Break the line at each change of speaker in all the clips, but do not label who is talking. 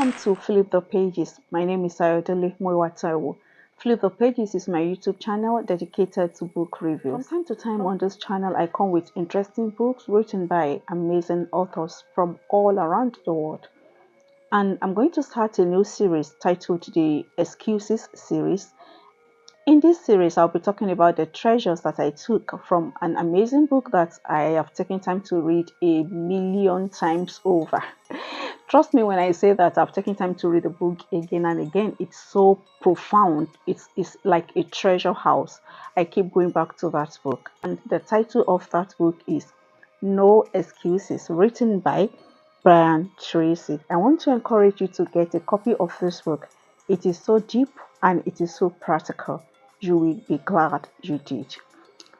Welcome to Flip the Pages. My name is Ayodele Moiwataiwo. Flip the Pages is my YouTube channel dedicated to book reviews. From time to time on this channel, I come with interesting books written by amazing authors from all around the world. And I'm going to start a new series titled the Excuses series. In this series, I'll be talking about the treasures that I took from an amazing book that I have taken time to read 1,000,000 times over. Trust me when I say that I've taken time to read the book again and again. It's so profound. It's like a treasure house. I keep going back to that book. And the title of that book is No Excuses, written by Brian Tracy. I want to encourage you to get a copy of this book. It is so deep and it is so practical. You will be glad you did.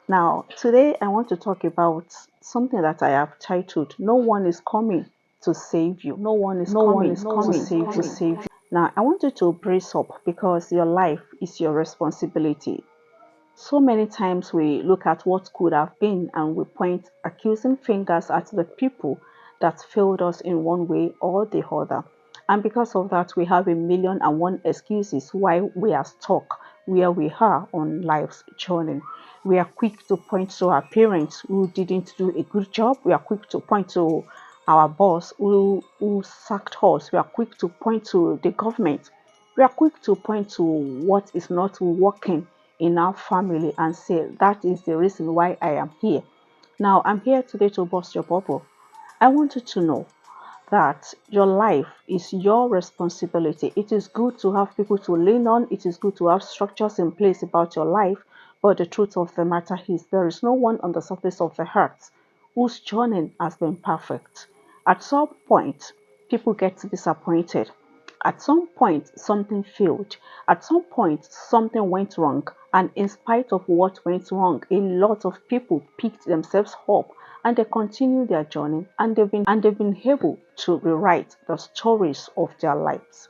Now, today I want to talk about something that I have titled No One is Coming to Save You. No one is coming to save you. Now, I want you to brace up because your life is your responsibility. So many times we look at what could have been and we point accusing fingers at the people that failed us in one way or the other. And because of that, we have 1,000,001 excuses why we are stuck where we are on life's journey. We are quick to point to our parents who didn't do a good job. We are quick to point to our boss who sacked us. We are quick to point to the government. We are quick to point to what is not working in our family and say that is the reason why I am here. Now, I'm here today to burst your bubble. I want you to know that your life is your responsibility. It is good to have people to lean on. It is good to have structures in place about your life. But the truth of the matter is there is no one on the surface of the earth whose journey has been perfect. At some point, people get disappointed. At some point, something failed. At some point, something went wrong. And in spite of what went wrong, a lot of people picked themselves up and they continue their journey and they've been able to rewrite the stories of their lives.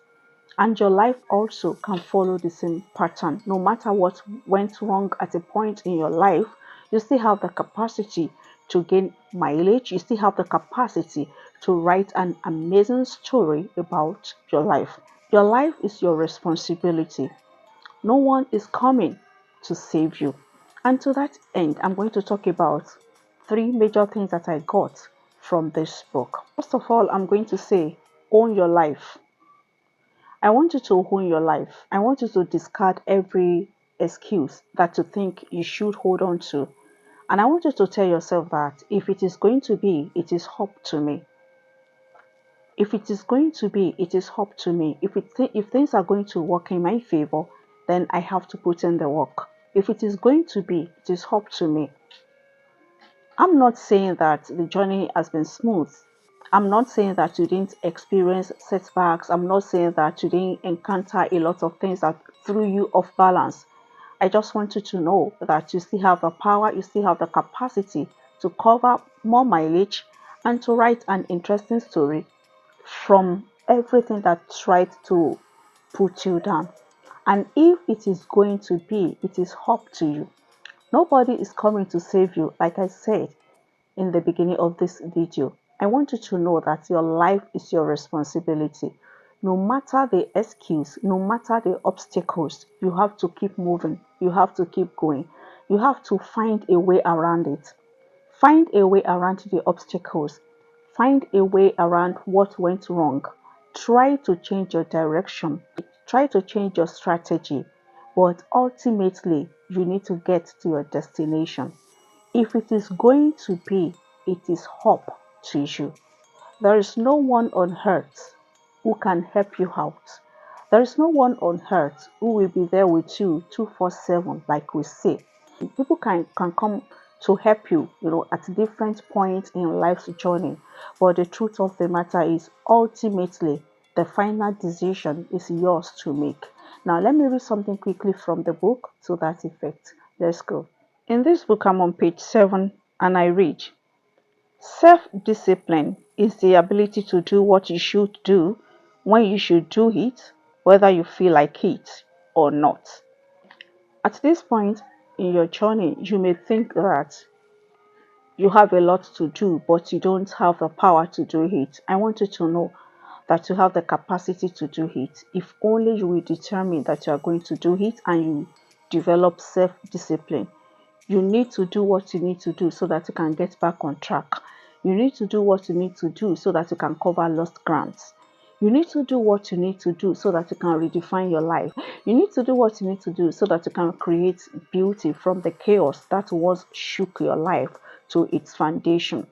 And your life also can follow the same pattern. No matter what went wrong at a point in your life, you still have the capacity to gain mileage. You still have the capacity to write an amazing story about your life. Your life is your responsibility. No one is coming to save you. And to that end, I'm going to talk about three major things that I got from this book. First of all, I'm going to say, own your life. I want you to own your life. I want you to discard every excuse that you think you should hold on to. And I want you to tell yourself that if it is going to be, it is up to me. If it is going to be, it is up to me. If things are going to work in my favor, then I have to put in the work. If it is going to be, it is up to me. I'm not saying that the journey has been smooth. I'm not saying that you didn't experience setbacks. I'm not saying that you didn't encounter a lot of things that threw you off balance. I just want you to know that you still have the power, you still have the capacity to cover more mileage and to write an interesting story from everything that tried to put you down. And if it is going to be, it is up to you. Nobody is coming to save you, like I said in the beginning of this video. I want you to know that your life is your responsibility. No matter the excuse, no matter the obstacles, you have to keep moving. You have to keep going. You have to find a way around it. Find a way around the obstacles. Find a way around what went wrong. Try to change your direction. Try to change your strategy. But ultimately, you need to get to your destination. If it is going to be, it is up to you. There is no one on earth who can help you out. There is no one on earth who will be there with you 247, like we say. People can come to help you, at different points in life's journey. But the truth of the matter is, ultimately, the final decision is yours to make. Now, let me read something quickly from the book to that effect. Let's go. In this book, I'm on page 7 and I read, self-discipline is the ability to do what you should do when you should do it, whether you feel like it or not. At this point in your journey, you may think that you have a lot to do, but you don't have the power to do it. I want you to know that you have the capacity to do it. If only you will determine that you are going to do it and you develop self-discipline. You need to do what you need to do so that you can get back on track. You need to do what you need to do so that you can cover lost grounds. You need to do what you need to do so that you can redefine your life. You need to do what you need to do so that you can create beauty from the chaos that once shook your life to its foundation.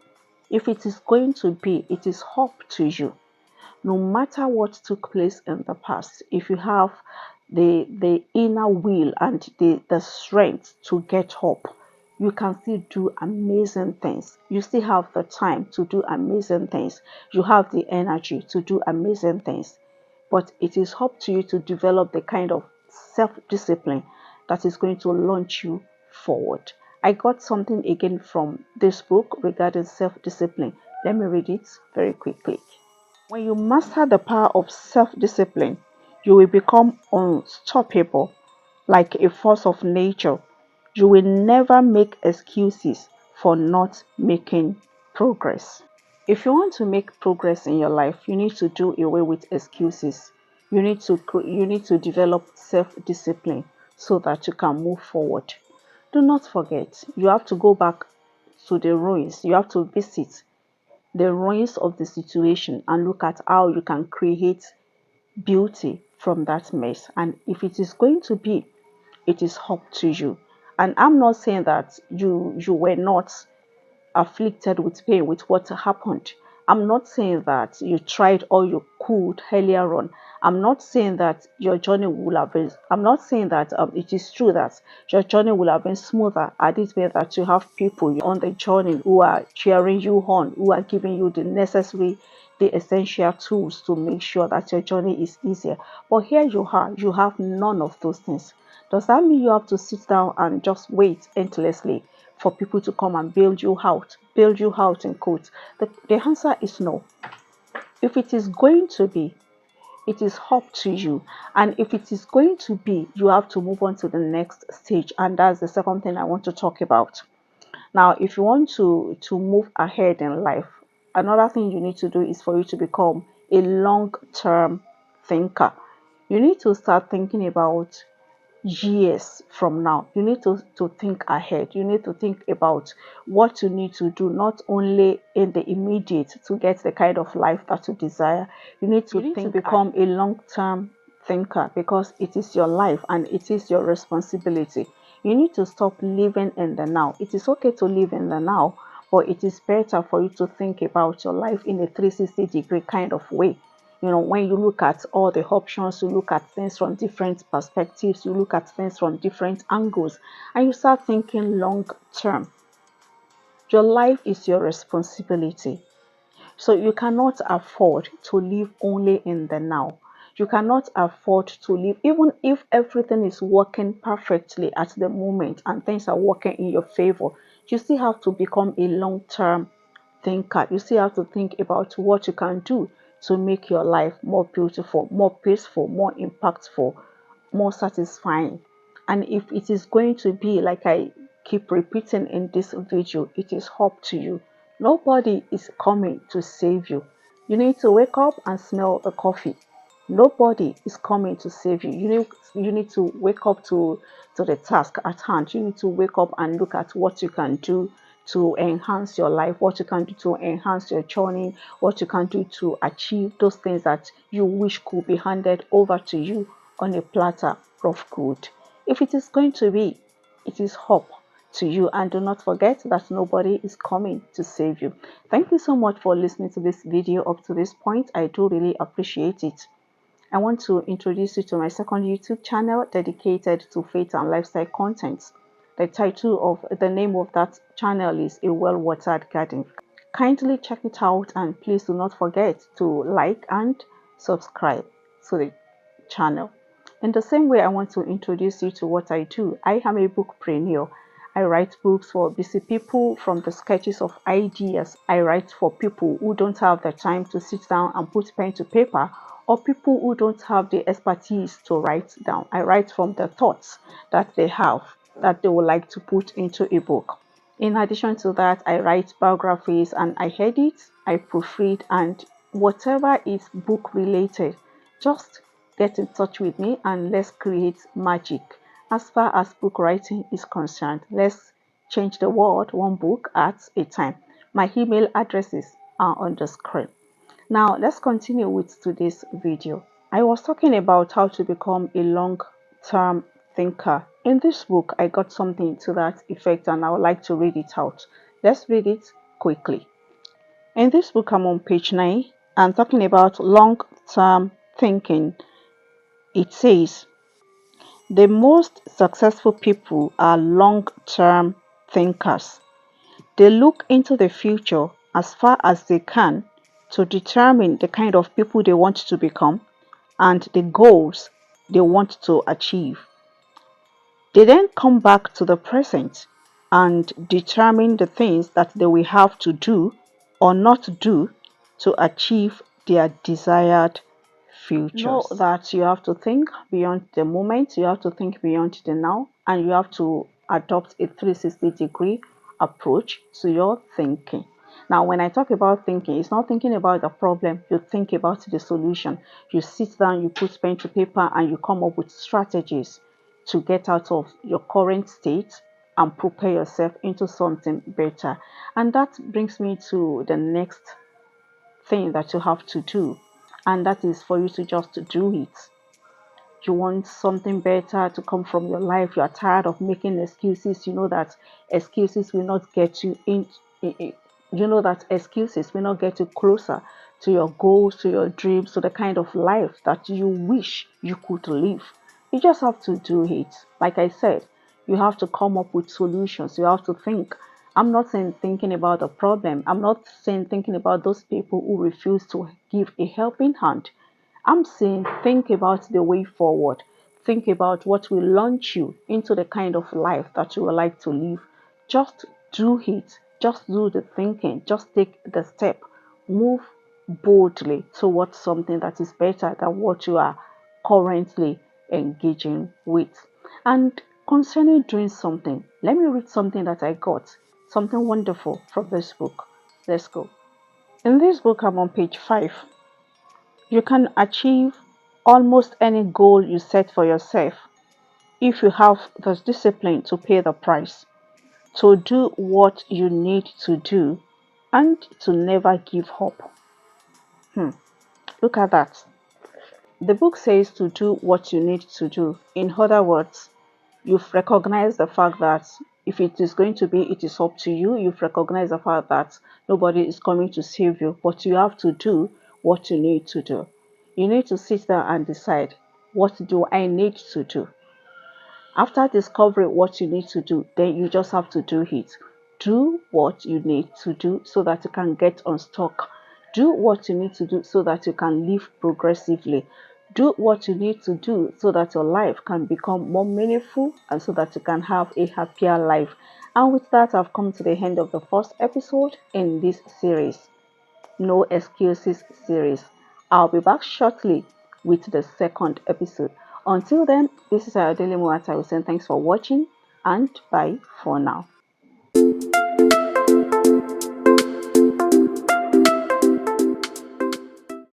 If it is going to be, it is up to you. No matter what took place in the past, if you have the inner will and the strength to get up, you can still do amazing things. You still have the time to do amazing things. You have the energy to do amazing things. But it is up to you to develop the kind of self-discipline that is going to launch you forward. I got something again from this book regarding self-discipline. Let me read it very quickly. When you master the power of self-discipline, you will become unstoppable like a force of nature. You will never make excuses for not making progress. If you want to make progress in your life, you need to do away with excuses. You need to develop self-discipline so that you can move forward. Do not forget, you have to go back to the ruins. You have to visit the ruins of the situation and look at how you can create beauty from that mess. And if it is going to be, it is up to you. And I'm not saying that you were not afflicted with pain with what happened. I'm not saying that you tried all you could earlier on. I'm not saying that your journey will have been, I'm not saying that it is true that your journey will have been smoother. I did mean that you have people on the journey who are cheering you on, who are giving you the necessary, the essential tools to make sure that your journey is easier. But here you are, you have none of those things. Does that mean you have to sit down and just wait endlessly for people to come and build you out in quotes? The answer is no. If it is going to be, it is up to you. And if it is going to be, you have to move on to the next stage. And that's the second thing I want to talk about. Now, if you want to move ahead in life, another thing you need to do is for you to become a long-term thinker. You need to start thinking about years from now. You need to think ahead. You need to think about what you need to do, not only in the immediate to get the kind of life that you desire. You need to become a long-term thinker because it is your life and it is your responsibility. You need to stop living in the now. It is okay to live in the now, but it is better for you to think about your life in a 360-degree kind of way. When you look at all the options, you look at things from different perspectives, you look at things from different angles, and you start thinking long term. Your life is your responsibility. So you cannot afford to live only in the now. You cannot afford to live, even if everything is working perfectly at the moment and things are working in your favor, you still have to become a long-term thinker. You still have to think about what you can do to make your life more beautiful, more peaceful, more impactful, more satisfying. And if it is going to be like I keep repeating in this video, it is up to you. Nobody is coming to save you. You need to wake up and smell the coffee. Nobody is coming to save you. You need to wake up to the task at hand. You need to wake up and look at what you can do to enhance your life, what you can do to enhance your journey, what you can do to achieve those things that you wish could be handed over to you on a platter of good. If it is going to be, it is up to you. And do not forget that nobody is coming to save you. Thank you so much for listening to this video up to this point. I do really appreciate it. I want to introduce you to my second YouTube channel dedicated to faith and lifestyle content. The name of that channel is A Well-Watered Garden. Kindly check it out and please do not forget to like and subscribe to the channel. In the same way, I want to introduce you to what I do. I am a bookpreneur. I write books for busy people, from the sketches of ideas. I write for people who don't have the time to sit down and put pen to paper, or people who don't have the expertise to write down. I write from the thoughts that they have, that they would like to put into a book. In addition to that, I write biographies and I edit, I proofread, and whatever is book related, just get in touch with me and let's create magic. As far as book writing is concerned, let's change the world one book at a time. My email addresses are on the screen. Now let's continue with today's video. I was talking about how to become a long-term thinker. In this book, I got something to that effect and I would like to read it out. Let's read it quickly. In this book, I'm on page 9 and talking about long-term thinking. It says, the most successful people are long-term thinkers. They look into the future as far as they can to determine the kind of people they want to become and the goals they want to achieve. They then come back to the present and determine the things that they will have to do or not do to achieve their desired futures. Know that you have to think beyond the moment, you have to think beyond the now, and you have to adopt a 360-degree approach to your thinking. Now, when I talk about thinking, it's not thinking about the problem, you think about the solution. You sit down, you put pen to paper, and you come up with strategies to get out of your current state and prepare yourself into something better. And that brings me to the next thing that you have to do, and that is for you to just do it. You want something better to come from your life. You are tired of making excuses. You know that excuses will not get you you know that excuses will not get you closer to your goals, to your dreams, to the kind of life that you wish you could live. You just have to do it. Like I said, you have to come up with solutions. You have to think. I'm not saying thinking about a problem. I'm not saying thinking about those people who refuse to give a helping hand. I'm saying think about the way forward. Think about what will launch you into the kind of life that you would like to live. Just do it. Just do the thinking. Just take the step. Move boldly towards something that is better than what you are currently engaging with. And concerning doing something, let me read something that I got. Something wonderful from this book. Let's go. In this book, I'm on page 5. You can achieve almost any goal you set for yourself if you have the discipline to pay the price, to do what you need to do, and to never give up. Look at that. The book says to do what you need to do. In other words, you've recognized the fact that if it is going to be, it is up to you. You've recognized the fact that nobody is coming to save you, but you have to do what you need to do. You need to sit down and decide, what do I need to do? After discovering what you need to do, then you just have to do it. Do what you need to do so that you can get unstuck. Do what you need to do so that you can live progressively. Do what you need to do so that your life can become more meaningful and so that you can have a happier life. And with that, I've come to the end of the first episode in this series, No Excuses series. I'll be back shortly with the second episode. Until then, this is Ayodele Muata. I will say thanks for watching and bye for now.